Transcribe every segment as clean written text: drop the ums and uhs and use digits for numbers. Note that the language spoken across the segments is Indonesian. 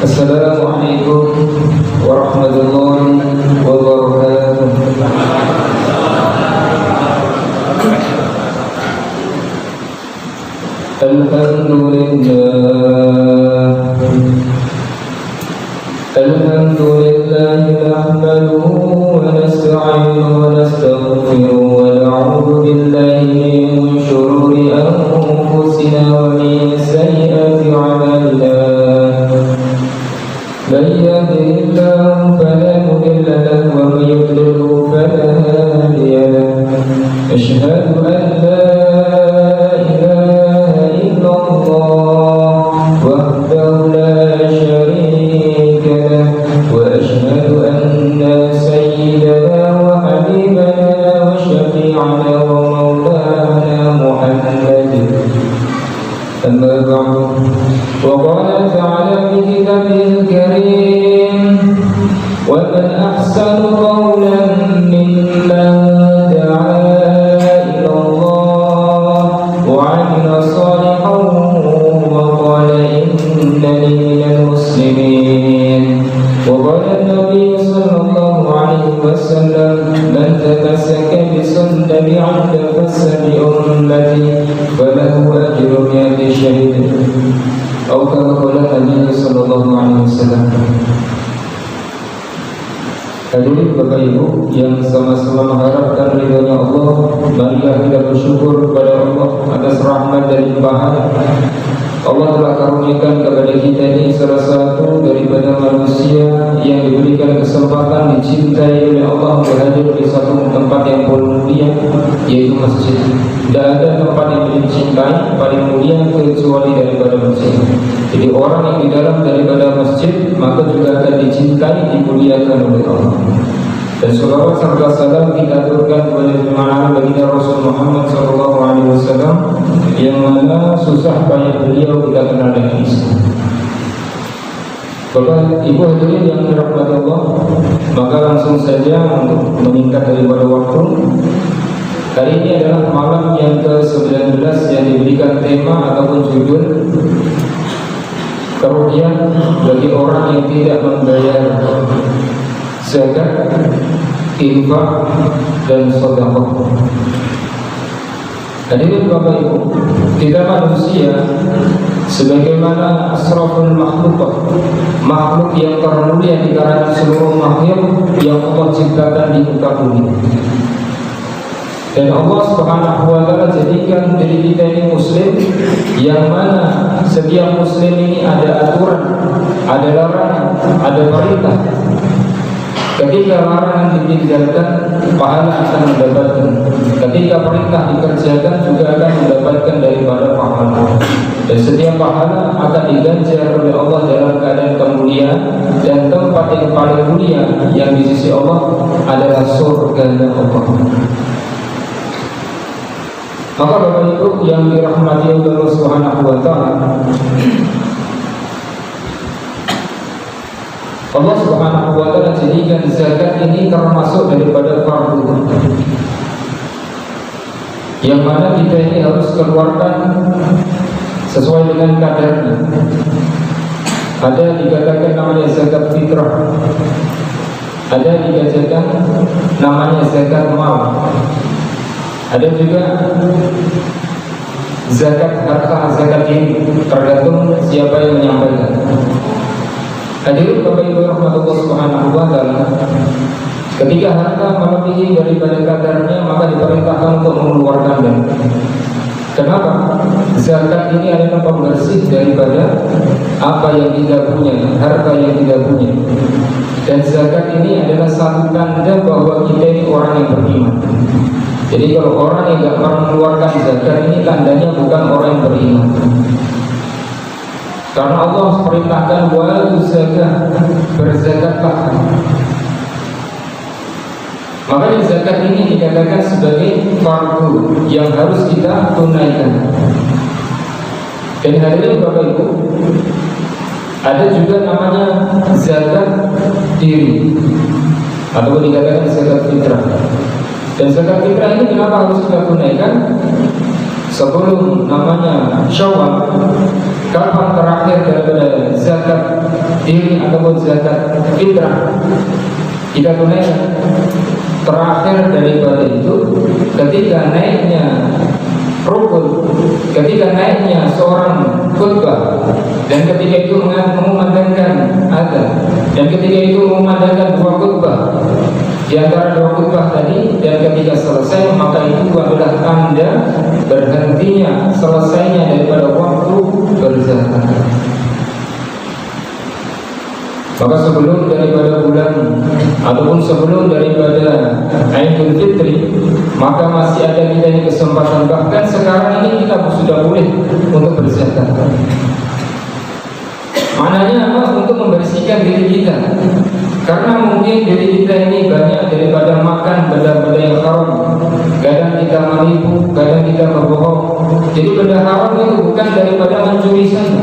Assalamualaikum warahmatullahi wabarakatuh. Alhamdulillah nahmaduhu wa nasta'inuhu wa nastaghfiruhu wa na'udzu billahi min shururi anfusina wa min sayyiati a'malina. Man yahdihillahu fala mudilla lahu wa man yudlilhu fala hadiya lahu. Asyhadu an la ilaha illallah wahdahu la syarika lahu wa asyhadu anna sayyidana wa habibana wa syafi'ana wa maulana Muhammadin. Amma ba'du. Wa qala ta'ala fi kitabil karim wa man ahsanu qawlan mimman da'a ila Allah wa 'amila salihan wa qala innani minal muslimin. Wa qala an-nabiy sallallahu alaihi wasallam man tamassaka bi sunnati 'abda fasbi ummati falahu ajru mi'ati syahid. Atau kama qala Nabi sallallahu alaihi wasallam. Hadirin Bapak Ibu yang sama-sama mengharapkan ridhonya Allah, marilah kita bersyukur kepada Allah atas rahmat dan limpahan Allah telah karuniakan kepada kita ini salah satu daripada manusia yang diberikan kesempatan dicintai oleh Allah berhadir di satu tempat yang paling mulia, yaitu masjid. Tidak ada tempat yang dicintai paling mulia kecuali daripada masjid. Jadi orang yang di dalam daripada masjid maka juga akan dicintai, dimuliakan oleh Allah. Dan salawat serta salam kita aturkan kepada junjungan baginda Rasul Muhammad sallallahu alaihi wasallam yang mana susah payah beliau kita kenal dengan Islam. Bapak Ibu hadirin yang dirahmati Allah, maka langsung saja untuk meningkat daripada waktu. Hari ini adalah malam yang ke-19 yang diberikan tema ataupun judul kerugian bagi orang yang tidak membayar zakat, infak, dan sedekah. Hadirin Bapak Ibu, kita manusia sebagaimana asraful makhluk yang termulia di kalangan seluruh makhluk yang Allah ciptakan di muka bumi. Dan Allah Subhanahu wa taala jadikan diri kita ini muslim, yang mana setiap muslim ini ada aturan, ada larangan, ada perintah. Ketika larangan ditinggalkan, pahala akan mendapatkan. Ketika perintah dikerjakan, juga akan mendapatkan daripada pahala. Dan setiap pahala akan diganjar oleh Allah dalam keadaan kemuliaan. Dan tempat yang paling mulia yang di sisi Allah adalah surga Allah. Maka Bapak Ibu yang dirahmati Allah Subhanahu wa taala, Allah Subhanahu wa taala jadikan zakat ini termasuk daripada fardu, yang mana kita ini harus keluarkan sesuai dengan kadarnya. Ada dikatakan namanya zakat fitrah, ada dikatakan namanya zakat mal, ada juga zakat harta, zakat ini tergantung siapa yang menyampaikan. Hadirin Bapak Ibu rahmatullah subhanahu wa ta'ala, ketika harta melebihi daripada kadarnya maka diperintahkan untuk mengeluarkannya. Kenapa? Zakat ini adalah pembersih daripada apa yang kita punya, harta yang kita punya. Dan zakat ini adalah satu tanda bahwa kita ini orang yang beriman. Jadi kalau orang yang tidak pernah mengeluarkan zakat ini tandanya bukan orang yang beriman. Karena Allah perintahkan wajib zakat, berzakatlah. Maka zakat ini dikatakan sebagai fardu yang harus kita tunaikan. Dan hadirin Bapak Ibu, ada juga namanya zakat diri atau dikatakan zakat fitrah. Dan zakat fitrah ini kenapa harus kita tunaikan? sebelum namanya Syawal, kapan terakhir daripada zakat diri ataupun zakat fitrah kita tunaikan. Terakhir daripada itu ketika naiknya rukun, ketika naiknya seorang khutbah, dan ketika itu mengumandangkan azan, dan ketika itu mengumandangkan dua khutbah. Di antara dua khutbah tadi, dan ketika selesai, maka itu adalah tanda berhentinya, selesainya daripada waktu berzakat. Maka sebelum daripada bulan ataupun sebelum daripada Idul Fitri, maka masih ada kita ini kesempatan. Bahkan sekarang ini kita sudah boleh untuk berzakat. Maknanya apa? Untuk membersihkan diri kita. Karena mungkin diri kita ini banyak daripada makan benda-benda yang haram. Kadang kita menipu, kadang kita berbohong. Jadi benda haram itu bukan daripada mencuri saja.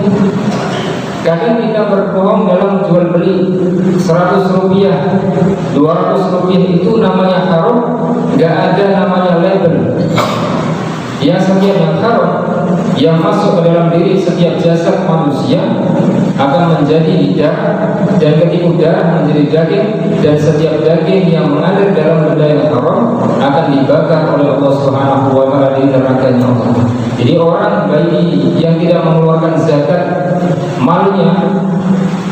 Kadang kita berbohong dalam jual beli 100 rupiah, 200 rupiah itu namanya haram. Gak ada namanya label. Yang setiap yang haram yang masuk ke dalam diri setiap jasad manusia akan menjadi darah, dan ketika darah menjadi daging, dan setiap daging yang mengalir dalam benda yang haram akan dibakar oleh Allah Subhanahu wa taala di nerakanya Allah. Jadi orang bayi yang tidak mengeluarkan zakat malnya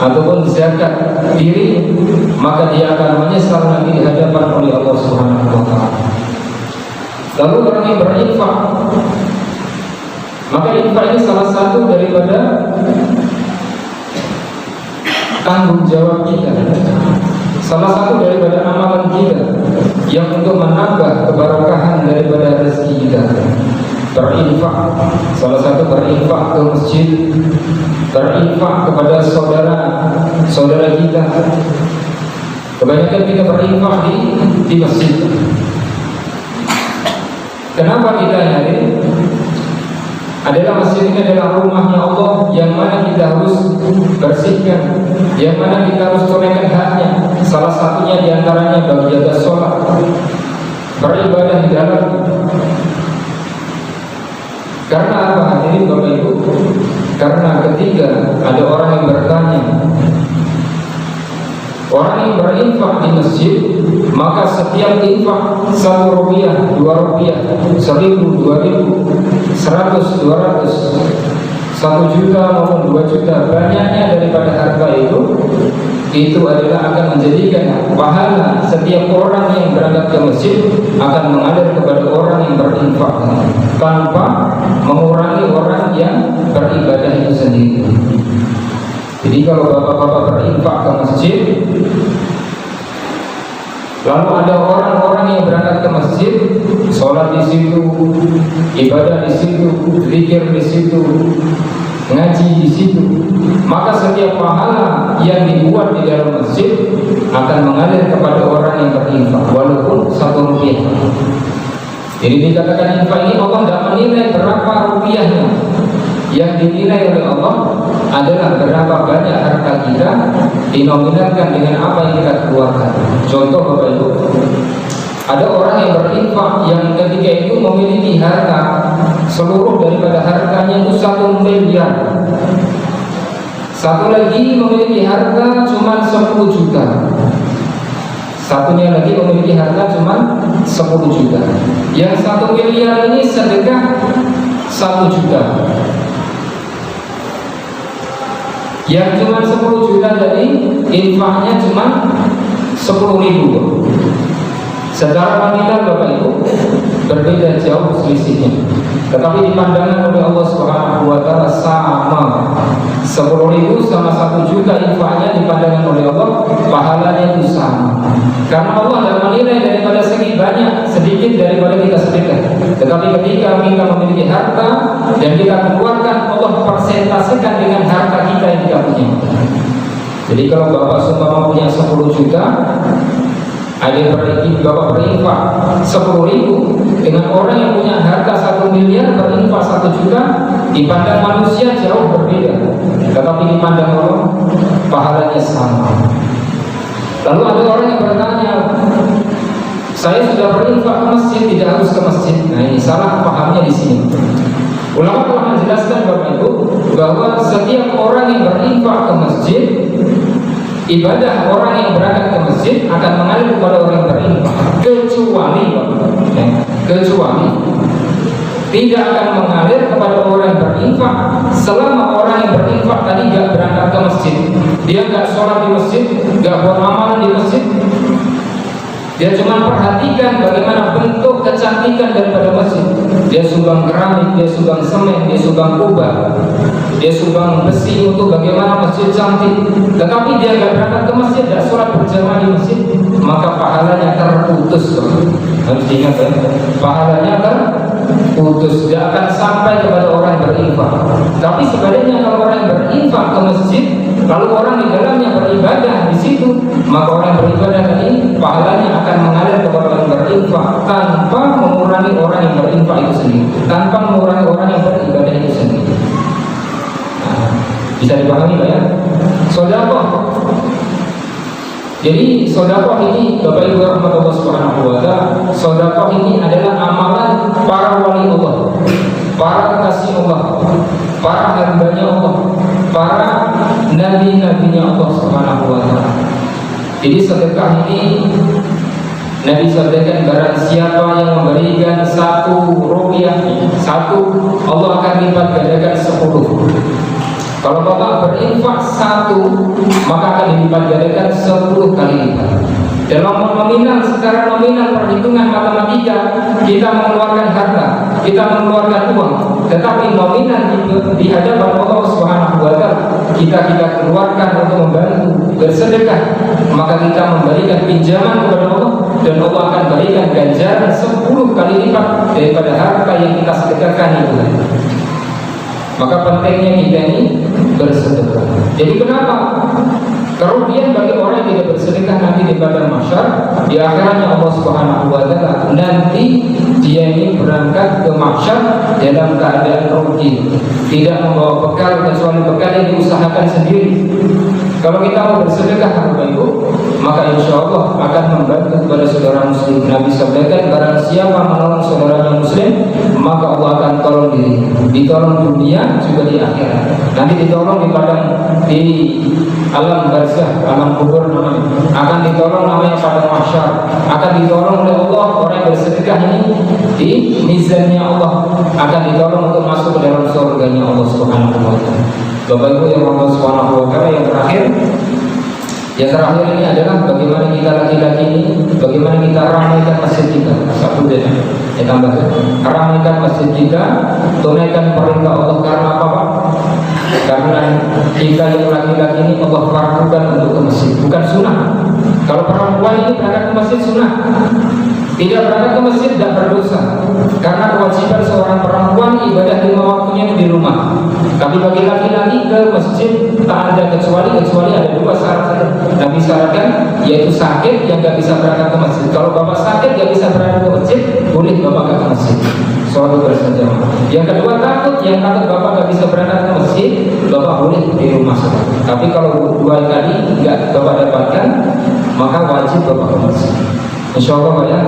ataupun zakat diri, maka dia akan menyesal nanti di hadapan oleh Allah Subhanahu wa taala. Lalu orang yang berinfak, maka infak ini salah satu daripada tanggung jawab kita, salah satu daripada amalan kita yang untuk menambah keberkahan daripada rezeki kita. Berinfak, salah satu berinfak ke masjid, berinfak kepada saudara kita. Kebanyakan kita berinfak di masjid. Kenapa kita hadir? Adalah masjid ini adalah rumahnya Allah, yang mana kita harus bersihkan, yang mana kita harus tunaikan haknya. Salah satunya diantaranya bagi jaga sholat, beribadah di dalam. Karena apa hadirin Bapak Ibu? Karena ketika ada orang yang bertanya, orang yang berinfak di masjid, maka setiap infak 1 rupiah, 2 rupiah, 1000, 2000, 100, 200, 1 juta maupun 2 juta, banyaknya daripada harta itu adalah akan menjadikan pahala setiap orang yang berangkat ke masjid akan mengalir kepada orang yang berinfak tanpa mengurangi orang yang beribadah itu sendiri. Jadi kalau bapak-bapak berinfak ke masjid, lalu ada orang-orang yang berangkat ke masjid, sholat di situ, ibadah di situ, zikir di situ, ngaji di situ, maka setiap pahala yang dibuat di dalam masjid akan mengalir kepada orang yang berinfak, walaupun 1 rupiah. Jadi dikatakan infak ini Allah tidak menilai berapa rupiahnya. Yang dinilai oleh Allah adalah berapa banyak harta kita dinominalkan dengan apa yang kita keluarkan. Contoh Bapak Ibu, ada orang yang berinfak yang ketika itu memiliki harta, seluruh daripada hartanya itu 1 miliar. Satu lagi memiliki harta cuma 10 juta. Satunya lagi memiliki harta cuma 10 juta. Yang 1 miliar ini sedekah 1 juta. Yang cuma 10 juta tadi infaknya cuma 10.000. Secara nominal Bapak Ibu berbeda jauh selisihnya, tetapi di pandangan oleh Allah Subhanahu wa taala sama. 10.000 sama 1 juta infaknya di pandangan oleh Allah pahalanya itu sama. Karena Allah tidak menilai daripada segi banyak sedikit daripada kita sedekah, tetapi ketika kita memiliki harta dan kita keluarkan, Allah persentasikan dengan harta kita yang kita punya. Jadi kalau Bapak seumpama punya 10 juta, ada Bapak berinfak 10.000, dengan orang yang punya harta 1 miliar berinfak 1 juta, dipandang manusia jauh berbeda, tetapi dipandang Allah pahalanya sama. Lalu ada orang yang bertanya, saya sudah berinfak ke masjid, tidak harus ke masjid. Nah ini salah pahamnya di sini. Ulama telah menjelaskan Bapak Ibu bahwa setiap orang yang berinfak ke masjid, ibadah orang yang berangkat ke masjid akan mengalir kepada orang yang berinfak, kecuali kecuali tidak akan mengalir kepada orang yang berinfak selama orang yang berinfak tadi gak berangkat ke masjid. Dia gak sholat di masjid, gak buat amalan di masjid. Dia cuma perhatikan bagaimana bentuk kecantikan daripada masjid. Dia sumbang keramik, dia sumbang semen, dia sumbang kubah, dia sumbang besi untuk bagaimana masjid cantik. Tetapi dia gak berangkat ke masjid, gak sholat berjamaah di masjid, maka pahalanya terputus. Harus diingat ya, pahalanya terputus, gak akan sampai kepada orang berinfak. Tapi sebaliknya kalau orang berinfak ke masjid, lalu orang di dalamnya beribadah di situ, maka orang beribadah tadi pahalanya akan mengalir kepada orang berinfak tanpa mengurangi orang yang berinfak itu sendiri, tanpa mengurangi orang yang beribadah itu sendiri. Nah, bisa dipahami Pak ya? Sedekah. Jadi sedekah ini Bapak Ibu rahmatullah subhanahu wa ta'ala, sedekah ini adalah amalan para wali Allah, para kekasih Allah, para hambanya Allah, para nabi-nabinya Allah subhanahu wa ta'ala. Jadi sedekah ini Nabi sampaikan barang siapa yang memberikan 1 rupiah, 1, Allah akan lipat gandakan 10. Kalau Bapak berinfak 1, maka akan dilipat gandakan 10 kali lipat. Dalam nominal, secara nominal perhitungan matematika, kita mengeluarkan harta, kita mengeluarkan uang, tetapi nominal di hadapan Allah Subhanahu wa ta'ala kita keluarkan untuk membantu bersedekah, maka kita memberikan pinjaman kepada Allah dan Allah akan berikan ganjaran 10 kali lipat daripada harta yang kita sedekahkan itu. Maka pentingnya kita ini bersedekah. Jadi kenapa? Kerugian bagi orang yang tidak bersedekah nanti di padang mahsyar, di akhiratnya Allah Subhanahu wa ta'ala, nanti dia ini berangkat ke mahsyar dalam keadaan rugi, tidak membawa bekal kecuali bekal yang diusahakan sendiri. Kalau kita mau bersedekah Bapak Ibu, maka insya Allah akan membantu kepada saudara muslim. Nabi sampaikan barang siapa menolong saudaranya muslim, maka Allah akan tolong diri, ditolong dunia juga di akhirat. Nanti ditolong di padang, di alam barzah, alam kubur namanya, akan ditolong namanya padang mahsyar, akan ditolong oleh Allah. Orang yang bersedekah ini di mizannya Allah akan ditolong untuk masuk ke dalam surganya Allah Subhanahu wa ta'ala. Bapak Ibu yang Allah Subhanahu wa ta'ala, yang terakhir ini adalah bagaimana kita laki-laki ini, bagaimana kita ramaikan masjid kita. Satu deh, tambahkan, ramaikan masjid kita, tunaikan perintah Allah. Karena apa Pak? Karena kita yang laki-laki ini Allah fardukan untuk ke masjid, bukan sunnah. Kalau perempuan ini berangkat ke masjid sunnah, tidak berangkat ke masjid tidak berdosa, karena kewajiban seorang perempuan ibadah 5 waktunya di rumah. Tapi bagi laki-laki ke masjid tak ada kecuali ada 2 syarat saja. Nabi syaratkan, yaitu sakit yang gak bisa berangkat ke masjid. Kalau bapak sakit gak bisa berangkat ke masjid, boleh bapak ke masjid sholat berjamaah. Yang kedua takut, yang takut bapak gak bisa berangkat ke masjid, bapak boleh di rumah sholat. Tapi kalau 2 kali gak bapak dapatkan, maka wajib bapak ke masjid. Insya Allah Pak ya,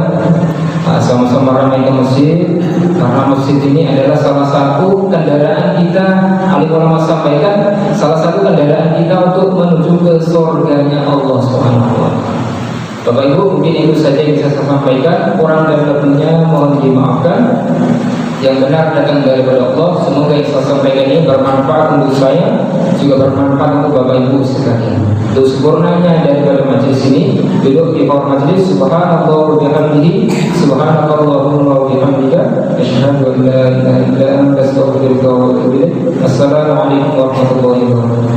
sama-sama ramai ke masjid, karena masjid ini adalah salah satu kendaraan kita. Alim ulama sampaikan, salah satu kendaraan kita untuk menuju ke surganya Allah Subhanahu wa ta'ala. Bapak Ibu, mungkin itu saja yang bisa saya sampaikan. Kurang dan lebihnya mohon dimaafkan. Yang benar datang daripada Allah. Semoga yang saya sampaikan ini bermanfaat untuk saya, juga bermanfaat untuk Bapak Ibu sekalian. Untuk sempurnanya daripada majelis ini, duduk di bawah majelis. Subhanallah wa bihamdihi, subhanallahumma wa bihamdika, asyhadu an la ilaha illa anta, astaghfiruka wa atubu ilaik. Assalamualaikum warahmatullahi wabarakatuh.